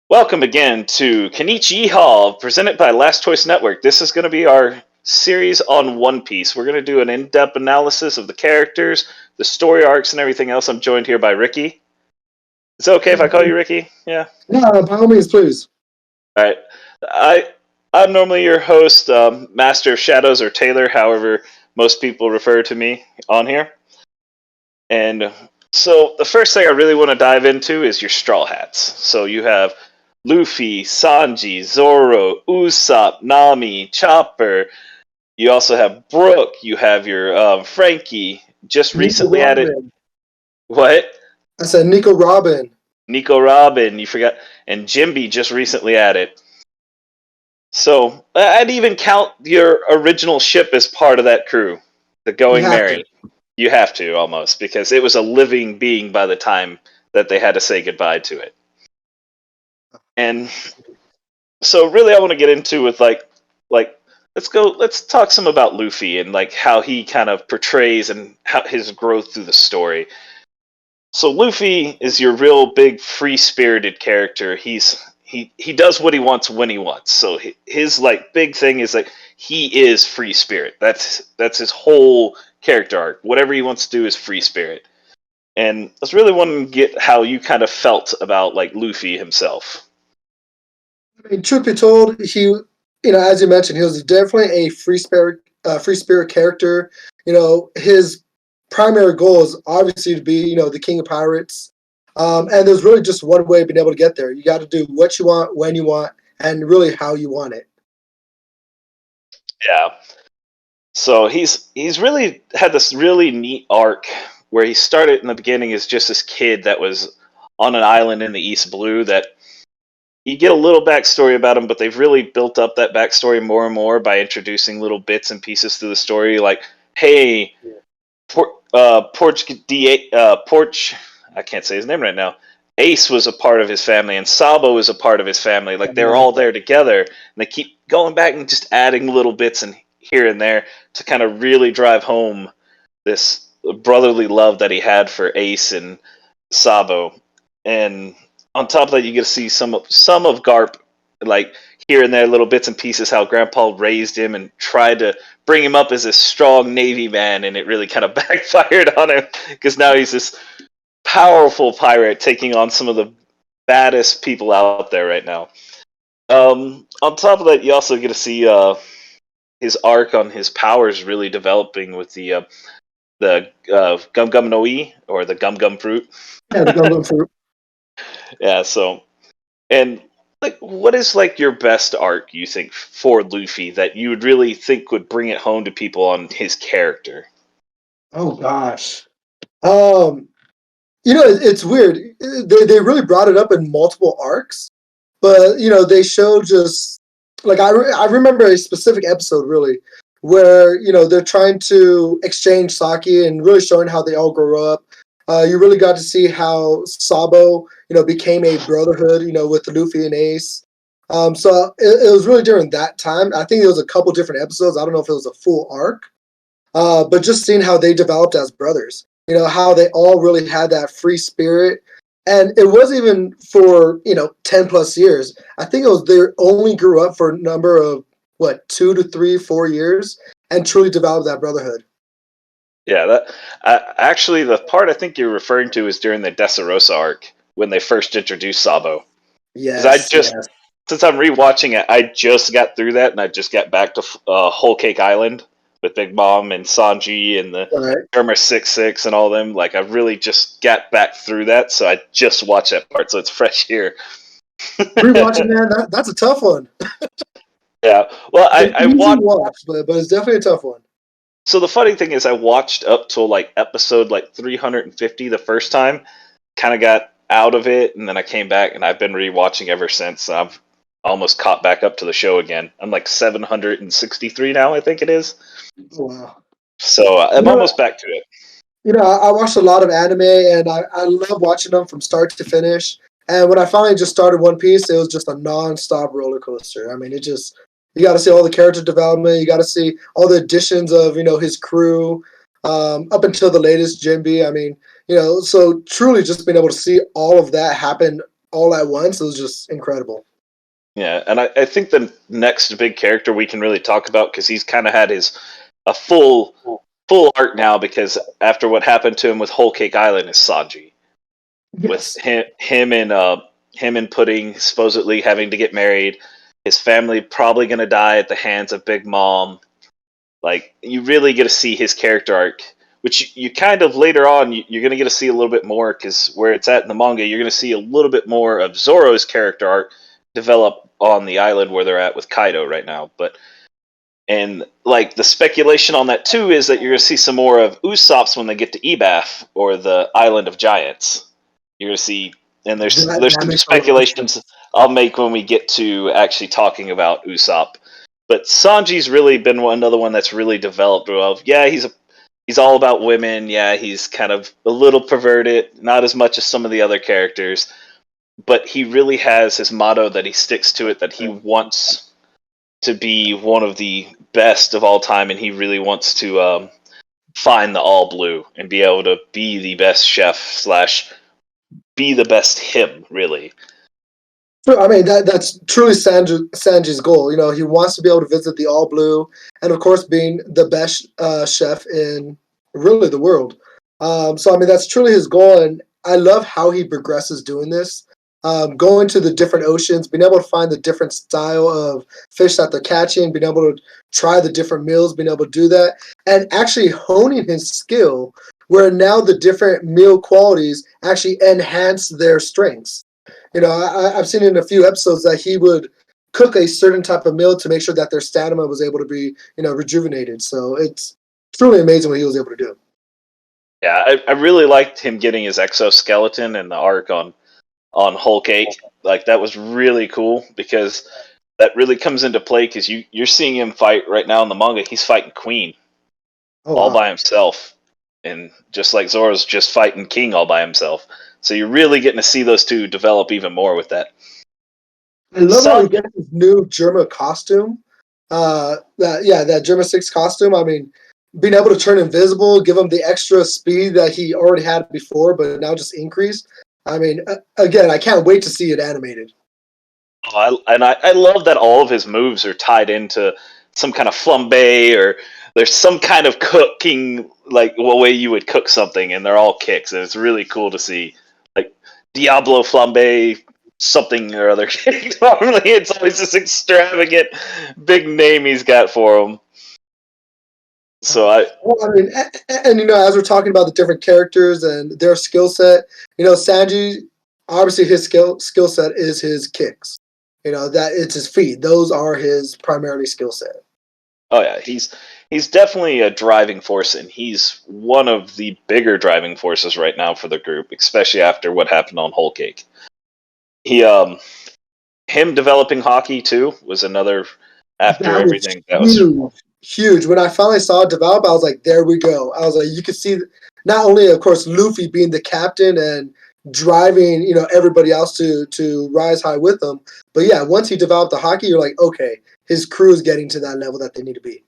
Welcome again to Konich-Yeehaw, presented by Last Choice Network. This is going to be our series on One Piece. We're going to do an in-depth analysis of the characters, the story arcs, and everything else. I'm joined here by Ricky. Is it okay if I call you Ricky? Yeah. Yeah, by all means, please. All right. I I'm normally your host, Master of Shadows or Taylor, however most people refer to me on here. And so the first thing I really want to dive into is your Straw Hats. So you have Luffy, Sanji, Zorro, Usopp, Nami, Chopper. You also have Brook. You have your Frankie. Just Nico recently added Robin. what? I said Nico Robin. Nico Robin. You forgot, and Jimby just recently added. So I'd even count your original ship as part of that crew, the You Going have to. Merry. You have to almost because it was a living being by the time that they had to say goodbye to it. And so really I want to get into with like let's talk some about Luffy and like how he kind of portrays and how his growth through the story. So Luffy is your real big free-spirited character. He does what he wants when he wants. So his like big thing is like he is free spirit. That's his whole character arc. Whatever he wants to do is free spirit. And I was really wanting to get how you kind of felt about like Luffy himself. I mean, truth be told, as you mentioned, he was definitely a free spirit character. His primary goal is obviously to be, the king of pirates. And there's really just one way of being able to get there. You got to do what you want, when you want, and really how you want it. Yeah. So he's really had this really neat arc where he started in the beginning as just this kid that was on an island in the East Blue that you get a little backstory about him, but they've really built up that backstory more and more by introducing little bits and pieces to the story. Like, hey, Porch, I can't say his name right now. Ace was a part of his family, and Sabo was a part of his family. Like they're all there together, and they keep going back and just adding little bits and here and there to kind of really drive home this brotherly love that he had for Ace and Sabo. And on top of that, you get to see some of Garp, like here and there, little bits and pieces, how Grandpa raised him and tried to bring him up as a strong Navy man, and it really kind of backfired on him because now he's this powerful pirate taking on some of the baddest people out there right now. On top of that, you also get to see his arc on his powers really developing with the Gum Gum Noi or the Gum Gum Fruit. Yeah, the Gundam Fruit. Yeah, so and like what is like your best arc you think for Luffy that you would really think would bring it home to people on his character? Oh gosh. Um, it's weird. They really brought it up in multiple arcs, but they showed just like I remember a specific episode really where they're trying to exchange sake and really showing how they all grow up. You really got to see how Sabo became a brotherhood with Luffy and Ace. So it was really during that time. I think it was a couple different episodes. I don't know if it was a full arc, but just seeing how they developed as brothers, how they all really had that free spirit. And it wasn't even for, 10 plus years. I think it was they only grew up for a number of, 2 to 3, 4 years and truly developed that brotherhood. Yeah, that actually the part I think you're referring to is during the Dressrosa arc when they first introduced Sabo. Because I Yes, just yes. since I'm rewatching it, I just got through that and I just got back to Whole Cake Island with Big Mom and Sanji and the All right. Irma 66 and all them. Like I really just got back through that, so I just watched that part, so it's fresh here. Rewatching, man, that's a tough one. Yeah, well, It's an I easy watched. watch, but it's definitely a tough one. So the funny thing is, I watched up till like episode like 350 the first time, kind of got out of it, and then I came back, and I've been rewatching ever since. I've almost caught back up to the show again. I'm like 763 now, I think it is. Oh, wow. So You I'm know, almost back to it. I watched a lot of anime, and I love watching them from start to finish. And when I finally just started One Piece, it was just a non-stop roller coaster. I mean, you got to see all the character development, you got to see all the additions of his crew, up until the latest Jinbe. I mean, so truly just being able to see all of that happen all at once. It was just incredible. Yeah, and I think the next big character we can really talk about, because he's kind of had a full arc now, because after what happened to him with Whole Cake Island, is Sanji, with Yes. him and Pudding supposedly having to get married, his family probably going to die at the hands of Big Mom. Like, you really get to see his character arc, which you kind of later on you're going to get to see a little bit more, because where it's at in the manga, you're going to see a little bit more of Zoro's character arc develop on the island where they're at with Kaido right now. But and like the speculation on that too is that you're going to see some more of Usopp's when they get to Ebath, or the Island of Giants. You're going to see, and there's That some makes a lot of sense. speculations I'll make when we get to actually talking about Usopp. But Sanji's really been another one that's really developed well. Yeah, he's all about women. Yeah, he's kind of a little perverted, not as much as some of the other characters, but he really has his motto that he sticks to it, that he wants to be one of the best of all time, and he really wants to find the all blue and be able to be the best chef slash be the best him, really. I mean, that's truly Sanji's goal. You know, he wants to be able to visit the All Blue, and of course, being the best chef in really the world. So, I mean, that's truly his goal, and I love how he progresses doing this. Going to the different oceans, being able to find the different style of fish that they're catching, being able to try the different meals, being able to do that, and actually honing his skill, where now the different meal qualities actually enhance their strengths. You know, I've seen in a few episodes that he would cook a certain type of meal to make sure that their stamina was able to be, rejuvenated. So it's truly amazing what he was able to do. Yeah, I really liked him getting his exoskeleton and the arc on Whole Cake. Like, that was really cool, because that really comes into play, because you're seeing him fight right now in the manga. He's fighting Queen Oh all wow! by himself, and just like Zoro's just fighting King all by himself. So you're really getting to see those two develop even more with that. I love how he Some, gets his new Germa costume. That Germa 6 costume. I mean, being able to turn invisible, give him the extra speed that he already had before, but now just increased. I mean, again, I can't wait to see it animated. I love that all of his moves are tied into some kind of flambe, or there's some kind of cooking, like a way you would cook something, and they're all kicks, and it's really cool to see. Like Diablo flambe something or other. Normally it's always this extravagant big name he's got for him. So I Well, I mean, and, as we're talking about the different characters and their skill set, Sanji, obviously his skill set is his kicks. That it's his feet; those are his primarily skill set. Oh yeah, he's definitely a driving force, and he's one of the bigger driving forces right now for the group, especially after what happened on Whole Cake. He him developing hockey too was another, after That was everything that was. huge, huge. When I finally saw it develop, I was like, "There we go." I was like, you could see not only, of course, Luffy being the captain and driving, everybody else to rise high with them, but yeah, once he developed the hockey, you're like, okay, his crew is getting to that level that they need to be.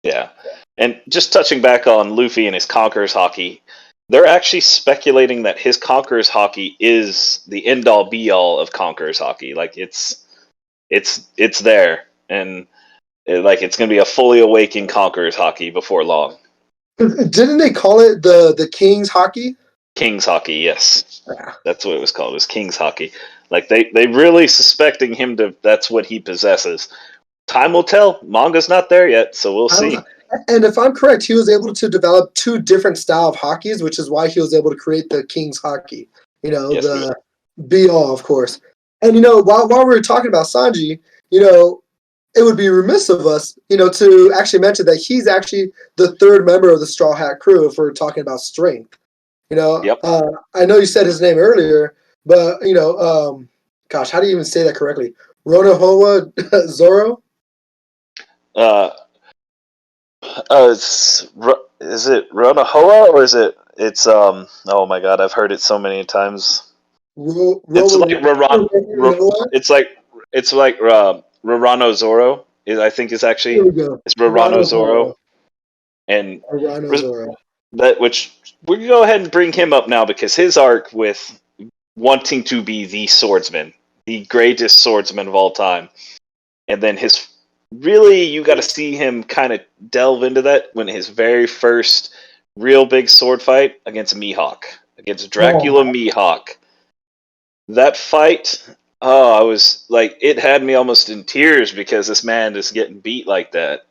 Yeah. And just touching back on Luffy and his Conqueror's hockey, they're actually speculating that his Conqueror's hockey is the end all be all of Conqueror's hockey. Like, it's there, and like it's going to be a fully awakened Conqueror's hockey before long. Didn't they call it the King's hockey? King's hockey, yes. Yeah. That's what it was called. It was King's hockey. Like, they really suspecting him to, that's what he possesses. Time will tell. Manga's not there yet, so we'll I don't see. know. And if I'm correct, he was able to develop two different style of hockeys, which is why he was able to create the King's hockey. Yes, he was. The be all, of course. And while we were talking about Sanji, it would be remiss of us, to actually mention that he's actually the third member of the Straw Hat crew if we're talking about strength. Yep. I know you said his name earlier, but gosh, how do you even say that correctly? Ronohoa Zorro. Uh, is it Ronahoa, or is it? It's Oh my god, I've heard it so many times. It's like It's like Rorano Zoro. I think is Here actually we go. it's Rorano Zoro, Ranohoa. and Rhino Zorro. that which we can go ahead and bring him up now, because his arc with wanting to be the swordsman, the greatest swordsman of all time. And then you got to see him kind of delve into that when his very first real big sword fight against Mihawk, against Oh, Dracula Mihawk. That fight, I was like, it had me almost in tears because this man is getting beat like that.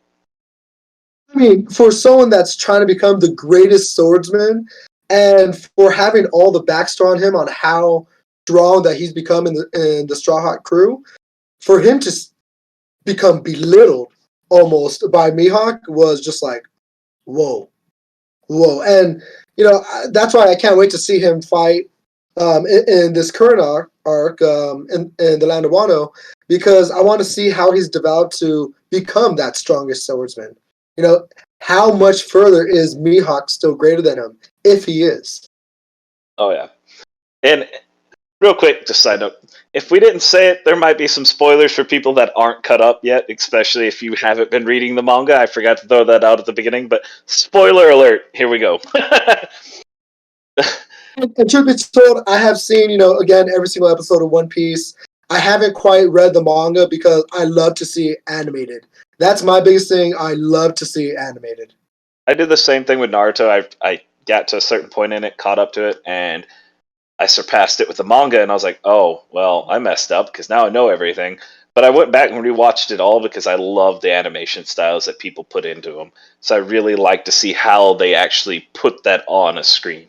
I mean, for someone that's trying to become the greatest swordsman, and for having all the backstory on him on how strong that he's become in the Straw Hat crew, for him to become belittled almost by Mihawk was just like, whoa, whoa. And, that's why I can't wait to see him fight in this current arc in the Land of Wano, because I want to see how he's developed to become that strongest swordsman. How much further is Mihawk still greater than him, if he is? Oh, yeah. And real quick, just side note, if we didn't say it, there might be some spoilers for people that aren't cut up yet, especially if you haven't been reading the manga. I forgot to throw that out at the beginning, but spoiler alert, here we go. And truth be told, I have seen, again, every single episode of One Piece. I haven't quite read the manga because I love to see it animated. That's my biggest thing. I love to see it animated. I did the same thing with Naruto. I got to a certain point in it, caught up to it, and I surpassed it with the manga, and I was like, oh, well, I messed up because now I know everything. But I went back and rewatched it all because I love the animation styles that people put into them. So I really like to see how they actually put that on a screen.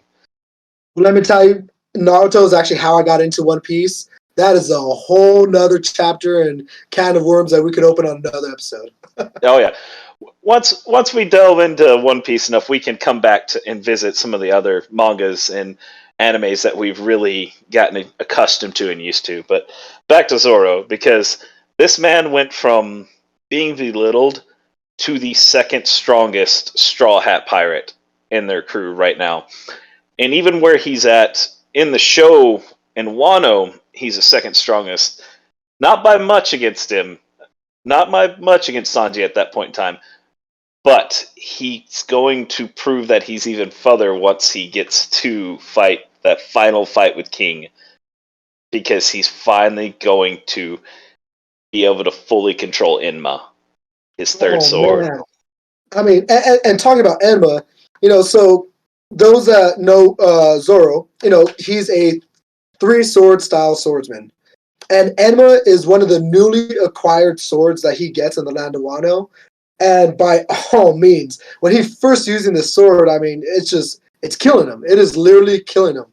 Let me tell you, Naruto is actually how I got into One Piece. That is a whole nother chapter and can of worms that we could open on another episode. Oh yeah, once we delve into One Piece enough, we can come back to and visit some of the other mangas and animes that we've really gotten accustomed to and used to. But back to Zorro, because this man went from being belittled to the second strongest Straw Hat pirate in their crew right now. And even where he's at in the show in Wano, he's the second strongest. Not by much against him, not by much against Sanji at that point in time, but he's going to prove that he's even further once he gets to fight that final fight with King, because he's finally going to be able to fully control Enma, his third Oh sword. man! I mean, and talking about Enma, so those that know Zorro, he's a three sword style swordsman. And Enma is one of the newly acquired swords that he gets in the Land of Wano. And by all means, when he first using the sword, I mean, it's killing him. It is literally killing him.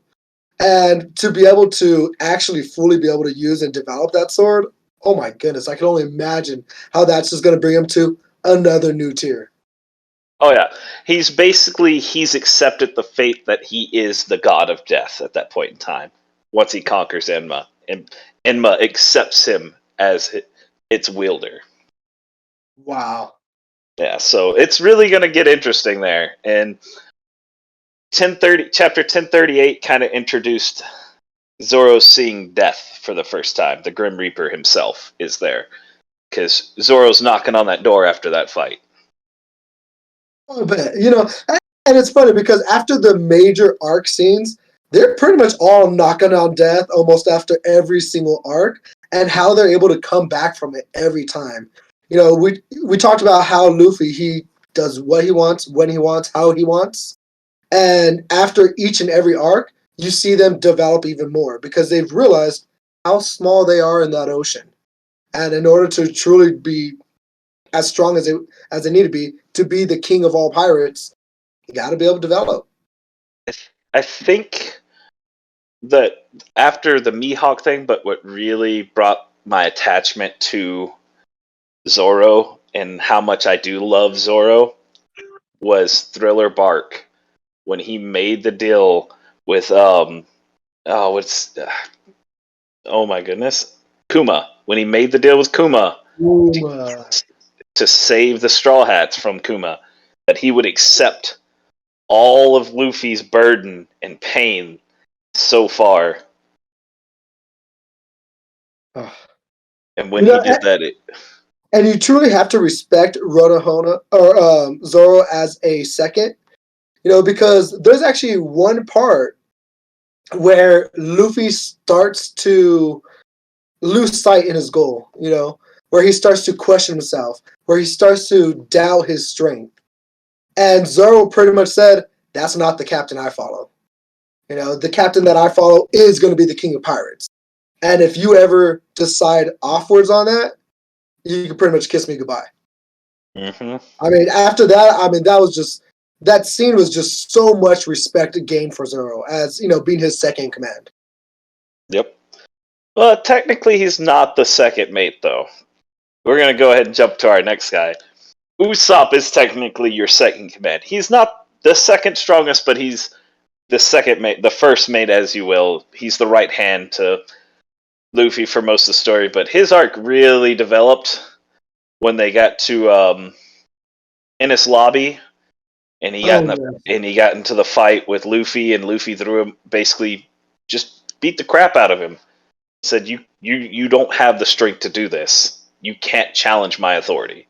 And to be able to actually fully be able to use and develop that sword, oh my goodness, I can only imagine how that's just going to bring him to another new tier. Oh yeah, he's accepted the fate that he is the god of death at that point in time. Once he conquers Enma, and Enma accepts him as its wielder. Wow. Yeah, so it's really going to get interesting there. And chapter 1038 kind of introduced Zoro seeing death for the first time. The Grim Reaper himself is there because Zoro's knocking on that door after that fight. Oh, but, and it's funny because after the major arc scenes, they're pretty much all knocking on death almost after every single arc, and how they're able to come back from it every time. We talked about how Luffy, he does what he wants, when he wants, how he wants, and after each and every arc, you see them develop even more because they've realized how small they are in that ocean, and in order to truly be as strong as they need to be the king of all pirates, you got to be able to develop. I think that after the Mihawk thing, but what really brought my attachment to Zorro and how much I do love Zorro was Thriller Bark when he made the deal with oh my goodness, Kuma. When he made the deal with Kuma to save the Straw Hats from Kuma, that he would accept all of Luffy's burden and pain so far. And when he did that, and you truly have to respect Ronohona or Zoro as a second, because there's actually one part where Luffy starts to lose sight in his goal, where he starts to question himself, where he starts to doubt his strength. And Zorro pretty much said, that's not the captain I follow. The captain that I follow is going to be the king of pirates. And if you ever decide offwards on that, you can pretty much kiss me goodbye. Mm-hmm. I mean, after that, that scene was just so much respect gained for Zorro as, being his second in command. Yep. Well, technically, he's not the second mate, though. We're going to go ahead and jump to our next guy. Usopp is technically your second in command. He's not the second strongest, but he's the second mate, the first mate, as you will. He's the right hand to Luffy for most of the story, but his arc really developed when they got to Ennis Lobby, and he got into the fight with Luffy, and Luffy threw him, basically just beat the crap out of him. Said, you don't have the strength to do this. You can't challenge my authority.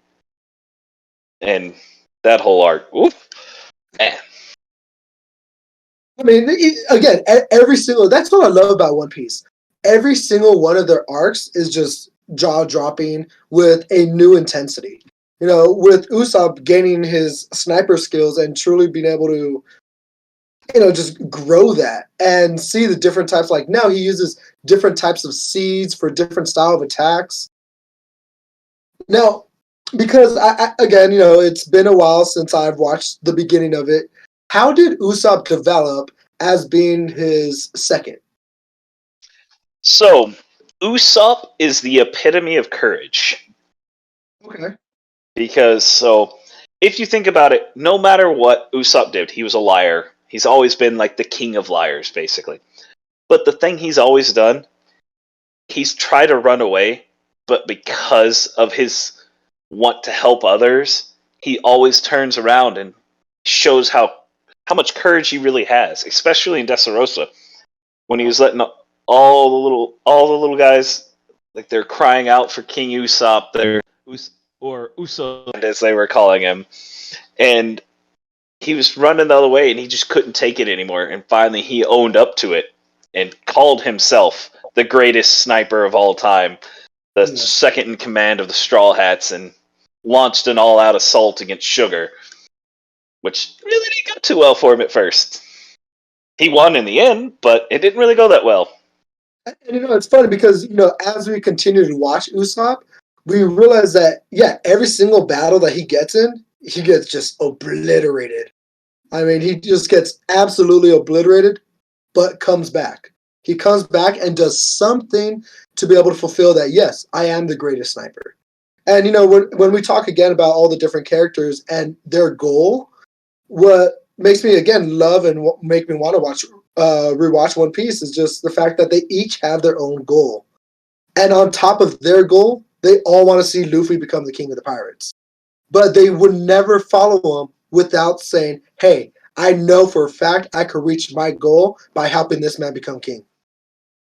And that whole arc, oof, man. I mean, again, that's what I love about One Piece. Every single one of their arcs is just jaw-dropping with a new intensity. With Usopp gaining his sniper skills and truly being able to, just grow that and see the different types. Like now he uses different types of seeds for different style of attacks. Now, because again, it's been a while since I've watched the beginning of it. How did Usopp develop as being his second? So, Usopp is the epitome of courage. Okay. Because, if you think about it, no matter what Usopp did, he was a liar. He's always been like the king of liars, basically. But the thing he's always done, he's tried to run away, but because of his want to help others, he always turns around and shows how much courage he really has, especially in Dressrosa, when he was letting all the little guys, like, they're crying out for King Usopp, or Usopp as they were calling him, and he was running the other way and he just couldn't take it anymore, and finally he owned up to it and called himself the greatest sniper of all time, the second in command of the Straw Hats, and launched an all-out assault against Sugar, which really didn't go too well for him at first. He won in the end, but it didn't really go that well. And it's funny because as we continue to watch Usopp, we realize that every single battle that he gets in, he gets just obliterated. I mean, he just gets absolutely obliterated, but comes back. He comes back and does something to be able to fulfill that. Yes, I am the greatest sniper. And when we talk again about all the different characters and their goal, what makes me again love and make me want to rewatch One Piece is just the fact that they each have their own goal, and on top of their goal, they all want to see Luffy become the king of the pirates. But they would never follow him without saying, "Hey, I know for a fact I could reach my goal by helping this man become king."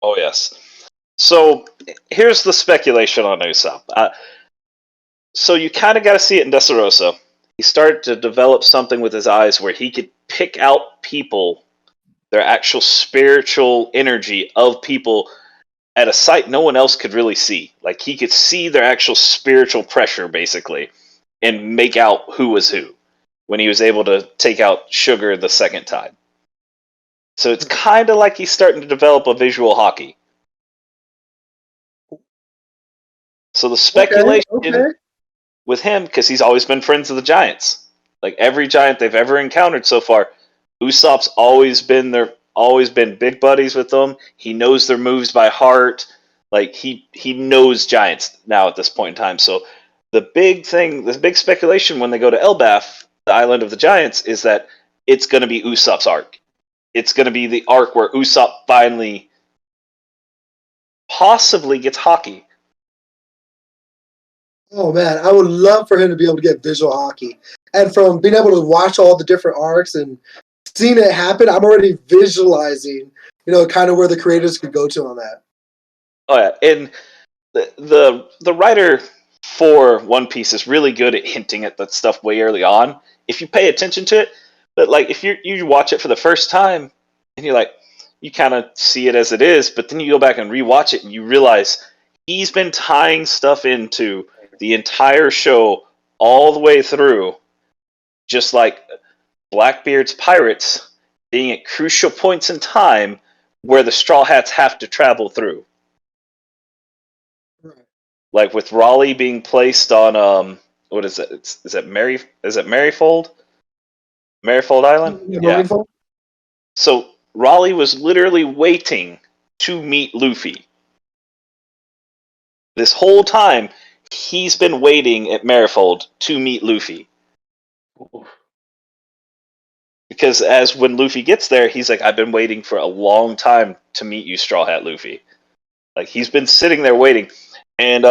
Oh yes. So here's the speculation on Usopp. So you kind of got to see it in Dressrosa. He started to develop something with his eyes where he could pick out people, their actual spiritual energy of people at a sight no one else could really see. Like, he could see their actual spiritual pressure, basically, and make out who was who when he was able to take out Sugar the second time. So it's kind of like he's starting to develop a visual hockey. So the speculation with him, because he's always been friends with the Giants. Like, every Giant they've ever encountered so far, Usopp's always been big buddies with them. He knows their moves by heart. Like, he knows Giants now at this point in time. So the big speculation when they go to Elbaf, the island of the Giants, is that it's going to be Usopp's arc. It's going to be the arc where Usopp finally possibly gets hockey. Oh man, I would love for him to be able to get visual hockey. And from being able to watch all the different arcs and seeing it happen, I'm already visualizing, kind of where the creators could go to on that. Oh yeah, and the writer for One Piece is really good at hinting at that stuff way early on if you pay attention to it. But like, if you watch it for the first time and you're like, you kind of see it as it is, but then you go back and rewatch it and you realize he's been tying stuff into the entire show all the way through, just like Blackbeard's pirates being at crucial points in time where the Straw Hats have to travel through. Right. Like with Raleigh being placed on what is it? Is it Maryfold? Maryfold Island? Yeah, Yeah. Marineford? So Raleigh was literally waiting to meet Luffy. This whole time, he's been waiting at Maryfold to meet Luffy. Because as when Luffy gets there, he's like, I've been waiting for a long time to meet you, Straw Hat Luffy. Like, he's been sitting there waiting. And,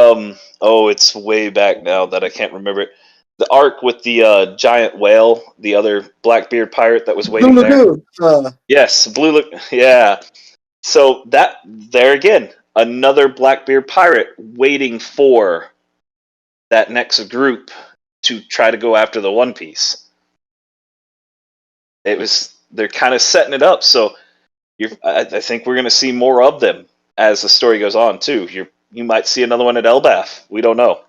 it's way back now that I can't remember it. The arc with the giant whale, the other Blackbeard pirate that was waiting Blue there. Lagoon. Yes, yeah. So that, there again, another Blackbeard pirate waiting for that next group to try to go after the One Piece. They're kind of setting it up, so I think we're going to see more of them as the story goes on too. You might see another one at Elbaf. We don't know.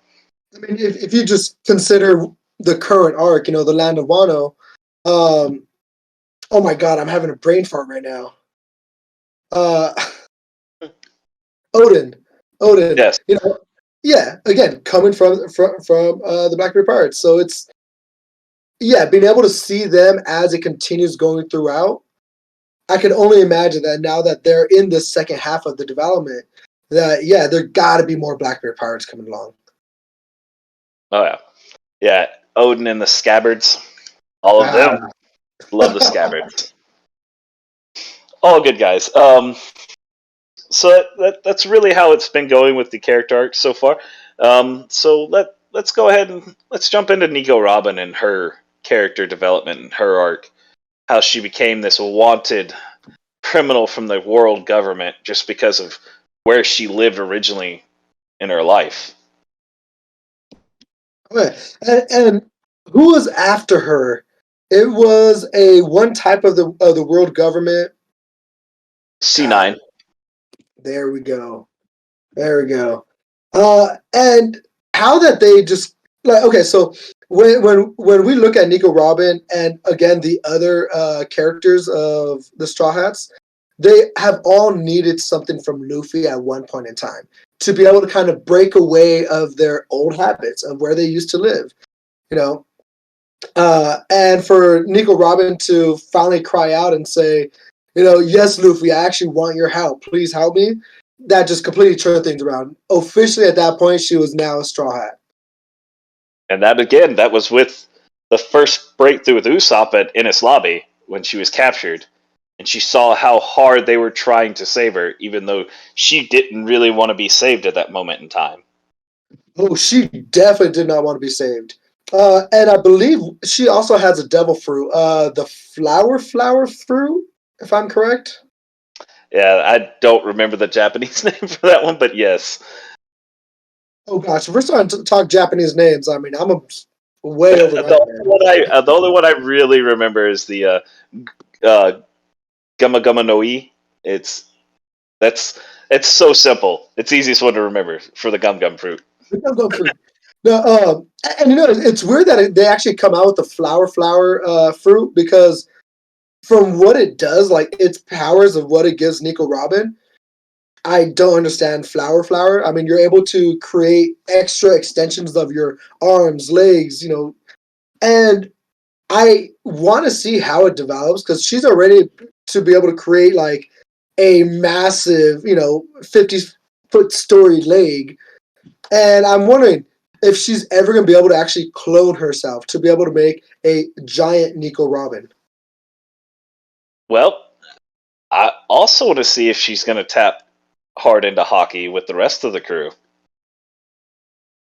I mean, if you just consider the current arc, the Land of Wano. Oh my God, I'm having a brain fart right now. Odin. Yes. Yeah. Again, coming from the Blackbeard Pirates, so it's being able to see them as it continues going throughout. I can only imagine that now that they're in the second half of the development, that there got to be more Blackbeard Pirates coming along. Oh yeah, yeah. Odin and the Scabbards, all of them. Love the Scabbards. All good guys. So that's really how it's been going with the character arc so far. So let's go ahead and let's jump into Nico Robin and her character development and her arc. How she became this wanted criminal from the world government just because of where she lived originally in her life. Okay. And who was after her? It was a one type of the world government. C9. There we go. And how that they just so when we look at Nico Robin and again the other characters of the Straw Hats, they have all needed something from Luffy at one point in time to be able to kind of break away of their old habits of where they used to live, and for Nico Robin to finally cry out and say, yes, Luffy, I actually want your help. Please help me. That just completely turned things around. Officially, at that point, she was now a Straw Hat. And that was with the first breakthrough with Usopp at Enies Lobby when she was captured. And she saw how hard they were trying to save her, even though she didn't really want to be saved at that moment in time. Oh, she definitely did not want to be saved. And I believe she also has a devil fruit, the flower fruit, if I'm correct. Yeah, I don't remember the Japanese name for that one, but yes. Oh gosh, if we're starting to talk Japanese names, I mean, I'm way over my the only one I really remember is the Gumma Gumma no I. It's so simple. It's the easiest one to remember for the gum gum fruit. Gum fruit. No, and it's weird that they actually come out with the flower fruit because from what it does, like its powers of what it gives Nico Robin, I don't understand flower. I mean, you're able to create extra extensions of your arms, legs, and I want to see how it develops because she's already to be able to create like a massive, 50-foot story leg. And I'm wondering if she's ever going to be able to actually clone herself to be able to make a giant Nico Robin. Well, I also want to see if she's going to tap hard into hockey with the rest of the crew.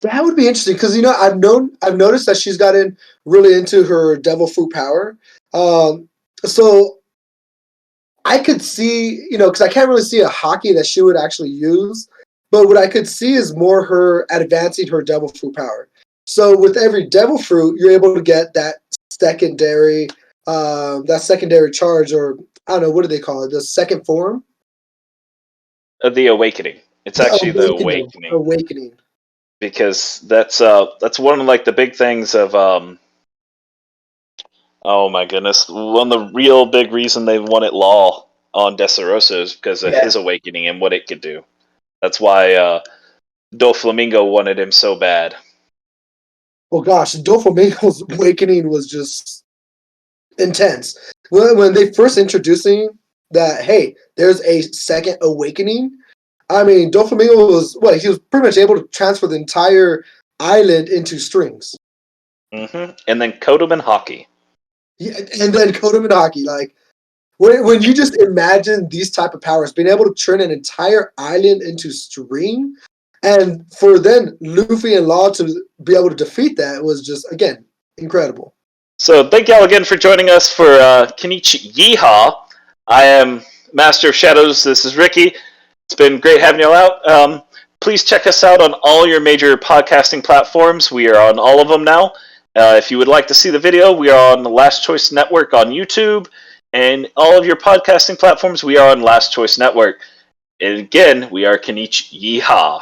That would be interesting because I've noticed that she's gotten really into her devil fruit power. So I could see, because I can't really see a hockey that she would actually use, but what I could see is more her advancing her devil fruit power. So with every devil fruit, you're able to get that secondary charge or I don't know, what do they call it? The second form? The Awakening. It's The actually the awakening. Awakening Awakening. because that's one of like the big things of oh my goodness, one of the real big reason they wanted Law on Dressrosa is because of Yeah. his awakening and what it could do. That's why Doflamingo wanted him so bad. Well, gosh, Doflamingo's awakening was just intense. When they first introducing that, hey, there's a second awakening. I mean, Doflamingo was what he was pretty much able to transfer the entire island into strings. And then Kodoman Hockey. Yeah, and then Kodoman Hockey, like when you just imagine these type of powers, being able to turn an entire island into string, and for then Luffy and Law to be able to defeat that was just again incredible. So thank y'all again for joining us for Konich-Yeehaw. I am Master of Shadows. This is Ricky. It's been great having y'all out. Please check us out on all your major podcasting platforms. We are on all of them now. If you would like to see the video, we are on the Last Choice Network on YouTube. And all of your podcasting platforms, we are on Last Choice Network. And again, we are Konich-Yeehaw. All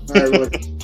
right, everyone.